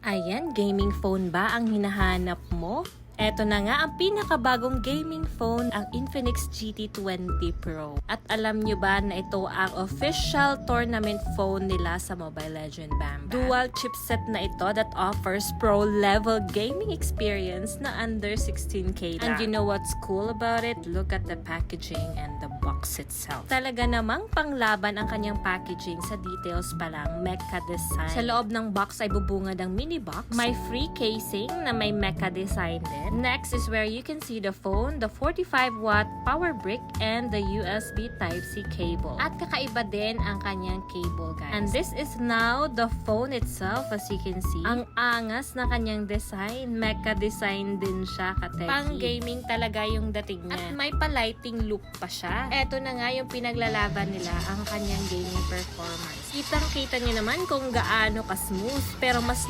Ayan, gaming phone ba ang hinahanap mo? Eto na nga ang pinakabagong gaming phone, ang Infinix GT20 Pro. At alam nyo ba na ito ang official tournament phone nila sa Mobile Legends Bam Bam. Dual chipset na ito that offers pro-level gaming experience na under 16K lang. And you know what's cool about it? Look at the packaging and the box itself. Talaga namang panglaban ang kanyang packaging sa details pa lang, mecha design. Sa loob ng box ay bubungad ang mini box. May free casing na may mecha design din. Next is where you can see the phone, the 45-watt power brick, and the USB Type-C cable. At kakaiba din ang kanyang cable, guys. And this is now the phone itself, as you can see. Ang angas na kanyang design. Mecha design din siya, kateki. Pang-gaming talaga yung dating niya. At may pa-lighting loop pa siya. Eto na nga yung pinaglalaban nila, ang kanyang gaming performance. Kitang-kita nyo naman kung gaano ka-smooth, pero mas